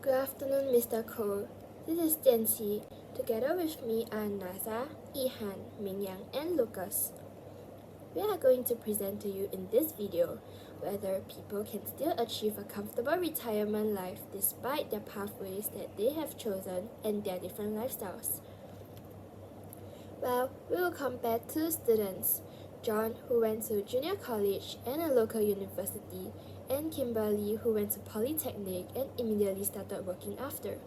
Good afternoon, Mr. Cole. This is jianqi. Together with me are Naza, Yihan, Mingyang, and Lucas. We are going to present to you in this video whether people can still achieve a comfortable retirement life despite their pathways that they have chosen and their different lifestyles. Well, we will compare two students, John, who went to junior college and a local university, and Kimberly, who went to polytechnic and immediately started working after.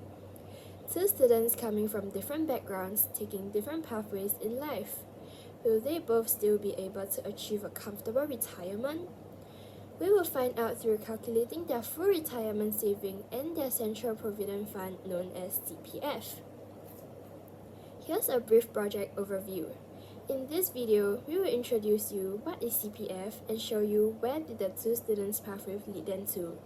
Two students coming from different backgrounds, taking different pathways in life. Will they both still be able to achieve a comfortable retirement? We will find out through calculating their full retirement saving and their Central Provident Fund known as CPF. Here's a brief project overview. In this video, we will introduce you what is CPF and show you where did the two students' pathway lead them to.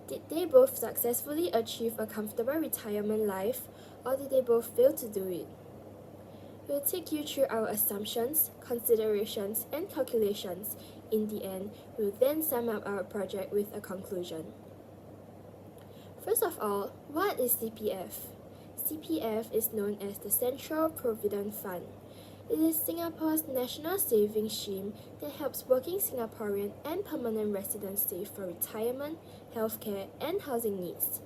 Did they both successfully achieve a comfortable retirement life, or did they both fail to do it? We'll take you through our assumptions, considerations, and calculations. In the end, we'll then sum up our project with a conclusion. First of all, what is CPF? CPF is known as the Central Provident Fund. It is Singapore's national savings scheme that helps working Singaporean and permanent residents save for retirement, healthcare, and housing needs.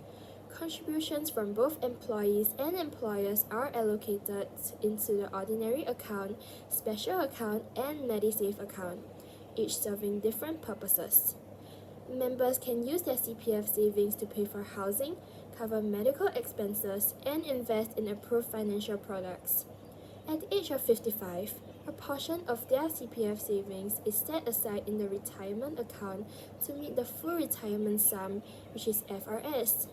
Contributions from both employees and employers are allocated into the ordinary account, special account, and MediSave account, each serving different purposes. Members can use their CPF savings to pay for housing, cover medical expenses, and invest in approved financial products. At the age of 55, a portion of their CPF savings is set aside in the retirement account to meet the full retirement sum, which is FRS.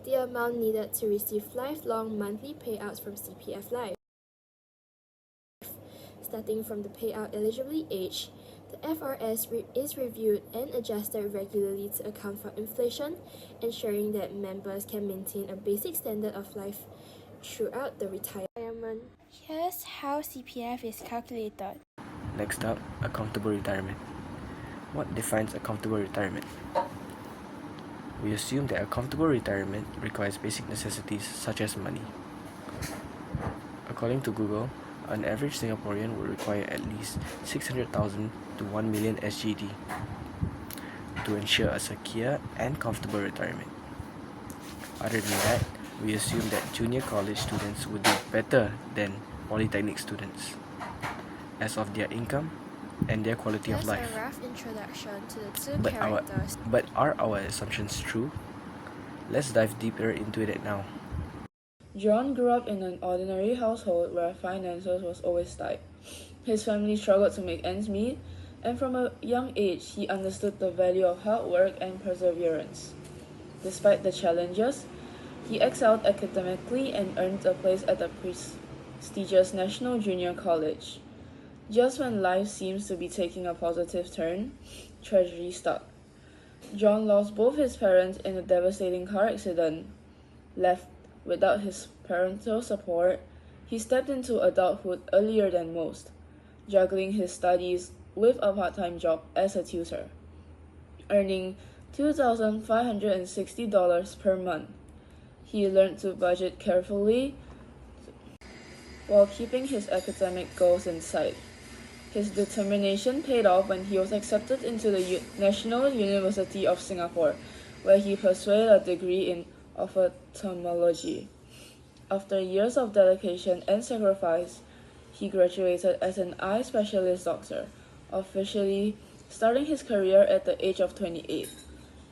The amount needed to receive lifelong monthly payouts from CPF Life. Starting from the payout eligibility age, the FRS is reviewed and adjusted regularly to account for inflation, ensuring that members can maintain a basic standard of life throughout the retirement. Here's how CPF is calculated. Next up, a comfortable retirement. What defines a comfortable retirement? We assume that a comfortable retirement requires basic necessities such as money. According to Google, an average Singaporean would require at least 600,000 to 1 million SGD to ensure a secure and comfortable retirement. Other than that, we assume that junior college students would do better than polytechnic students as of their income and their quality of life. Here's a rough introduction to the two characters. But are our assumptions true? Let's dive deeper into it now. John grew up in an ordinary household where finances was always tight. His family struggled to make ends meet, and from a young age, he understood the value of hard work and perseverance. Despite the challenges, he excelled academically and earned a place at the prestigious National Junior College. Just when life seems to be taking a positive turn, tragedy struck. John lost both his parents in a devastating car accident. Left without his parental support, he stepped into adulthood earlier than most, juggling his studies with a part-time job as a tutor, earning $2,560 per month. He learned to budget carefully while keeping his academic goals in sight. His determination paid off when he was accepted into the National University of Singapore, where he pursued a degree in ophthalmology. After years of dedication and sacrifice, he graduated as an eye specialist doctor, officially starting his career at the age of 28.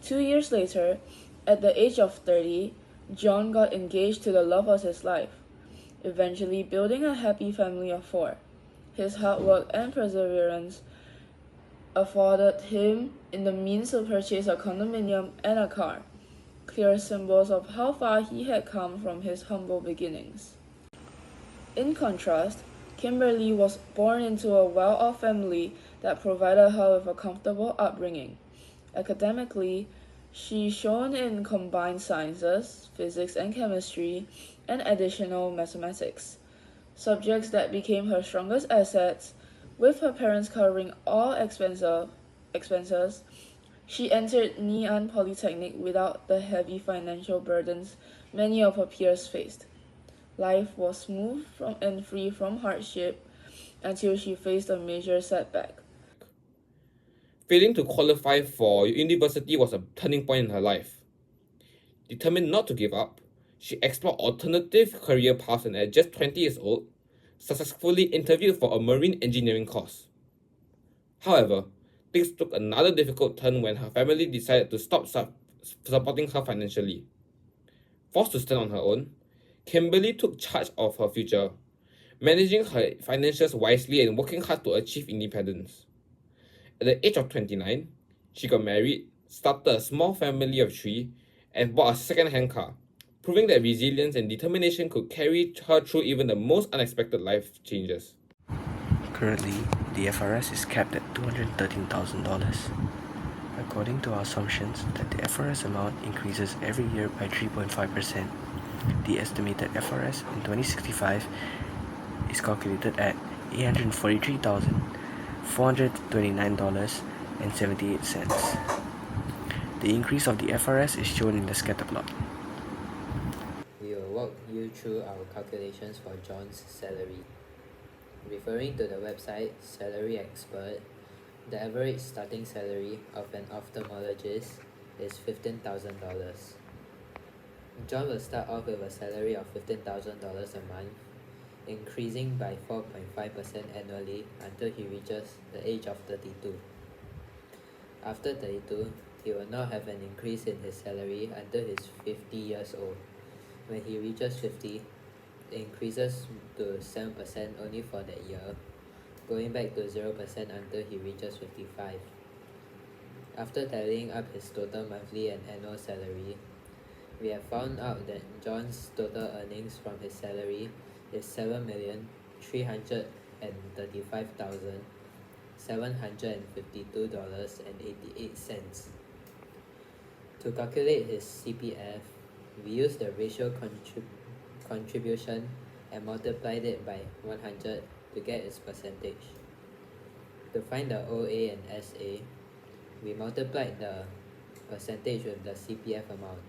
2 years later, at the age of 30, John got engaged to the love of his life, eventually building a happy family of 4. His hard work and perseverance afforded him the means to purchase a condominium and a car, clear symbols of how far he had come from his humble beginnings. In contrast, Kimberly was born into a well-off family that provided her with a comfortable upbringing. Academically, she shone in combined sciences, physics and chemistry, and additional mathematics, subjects that became her strongest assets. With her parents covering all expenses, She entered Yihan Polytechnic without the heavy financial burdens many of her peers faced. Life was smooth and free from hardship until she faced a major setback. Failing to qualify for university was a turning point in her life. Determined not to give up, she explored alternative career paths and at just 20 years old, successfully interviewed for a marine engineering course. However, things took another difficult turn when her family decided to stop supporting her financially. Forced to stand on her own, Kimberly took charge of her future, managing her finances wisely and working hard to achieve independence. At the age of 29, she got married, started a small family of 3, and bought a second-hand car, proving that resilience and determination could carry her through even the most unexpected life changes. Currently, the FRS is capped at $213,000. According to our assumptions that the FRS amount increases every year by 3.5%, the estimated FRS in 2065 is calculated at $843,429.78. The increase of the FRS is shown in the scatter plot. We will walk you through our calculations for John's salary. Referring to the website Salary Expert, the average starting salary of an ophthalmologist is $15,000. John will start off with a salary of $15,000 a month, increasing by 4.5% annually until he reaches the age of 32. After 32, he will not have an increase in his salary until he's 50 years old. When he reaches 50, it increases to 7% only for that year, going back to 0% until he reaches 55. After tallying up his total monthly and annual salary, we have found out that John's total earnings from his salary is $7,335,752.88. To calculate his CPF, we use the ratio contribution and multiplied it by 100 to get its percentage. To find the OA and SA, we multiplied the percentage with the CPF amount.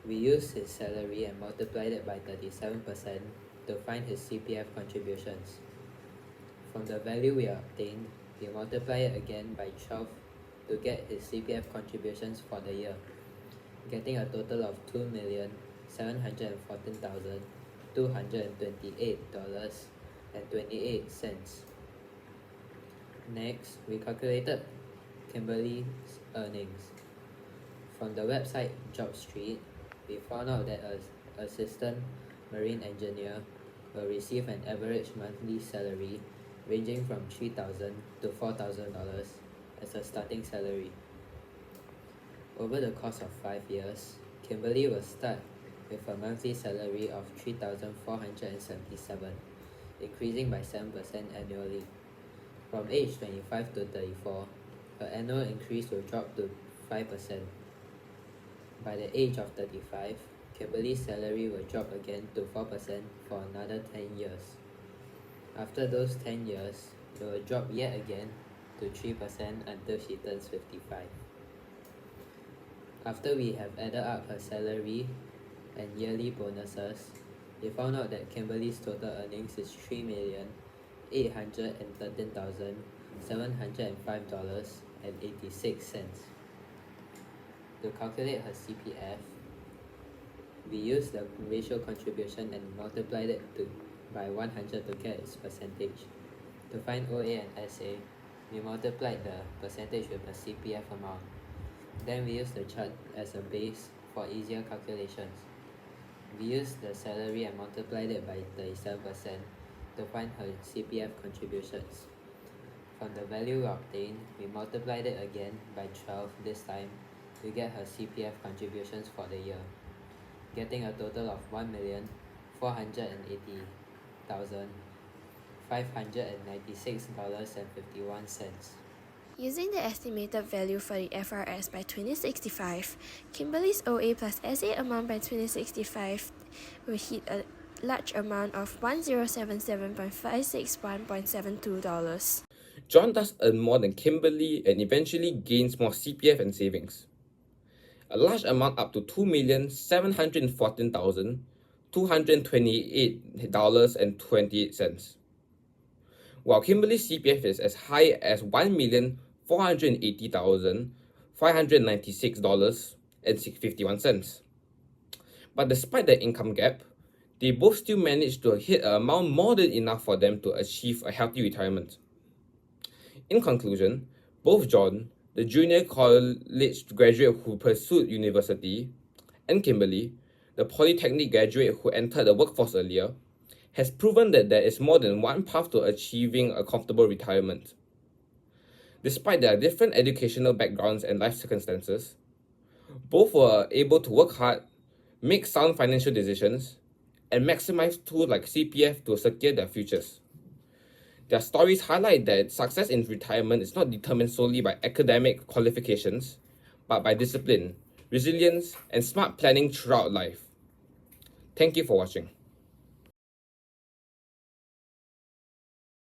We used his salary and multiplied it by 37% to find his CPF contributions. From the value we obtained, we multiply it again by 12 to get his CPF contributions for the year, getting a total of $2,714,228.28. Next, we calculated Kimberly's earnings. From the website JobStreet, we found out that an assistant marine engineer will receive an average monthly salary ranging from $3,000 to $4,000 as a starting salary. Over the course of 5 years, Kimberly will start with a monthly salary of $3,477, increasing by 7% annually. From age 25 to 34, her annual increase will drop to 5%. By the age of 35, Kimberly's salary will drop again to 4% for another 10 years. After those 10 years, it will drop yet again to 3% until she turns 55. After we have added up her salary and yearly bonuses, we found out that Kimberly's total earnings is $3,813,705.86. To calculate her CPF, we used the ratio contribution and multiplied it by 100 to get its percentage. To find OA and SA, we multiplied the percentage with the CPF amount. Then we used the chart as a base for easier calculations. We used the salary and multiplied it by 37% to find her CPF contributions. From the value we obtained, we multiplied it again by 12 this time to get her CPF contributions for the year, getting a total of $1,480,596.51. Using the estimated value for the FRS by 2065, Kimberly's OA plus SA amount by 2065 will hit a large amount of $1,077.561.72. John thus earned more than Kimberly and eventually gains more CPF and savings, a large amount up to $2,714,228.28, while Kimberly's CPF is as high as $1,480,596.51. But despite the income gap, they both still managed to hit an amount more than enough for them to achieve a healthy retirement. In conclusion, both John, the junior college graduate who pursued university, and Kimberly, the polytechnic graduate who entered the workforce earlier, has proven that there is more than one path to achieving a comfortable retirement. Despite their different educational backgrounds and life circumstances, both were able to work hard, make sound financial decisions, and maximize tools like CPF to secure their futures. Their stories highlight that success in retirement is not determined solely by academic qualifications, but by discipline, resilience, and smart planning throughout life. Thank you for watching.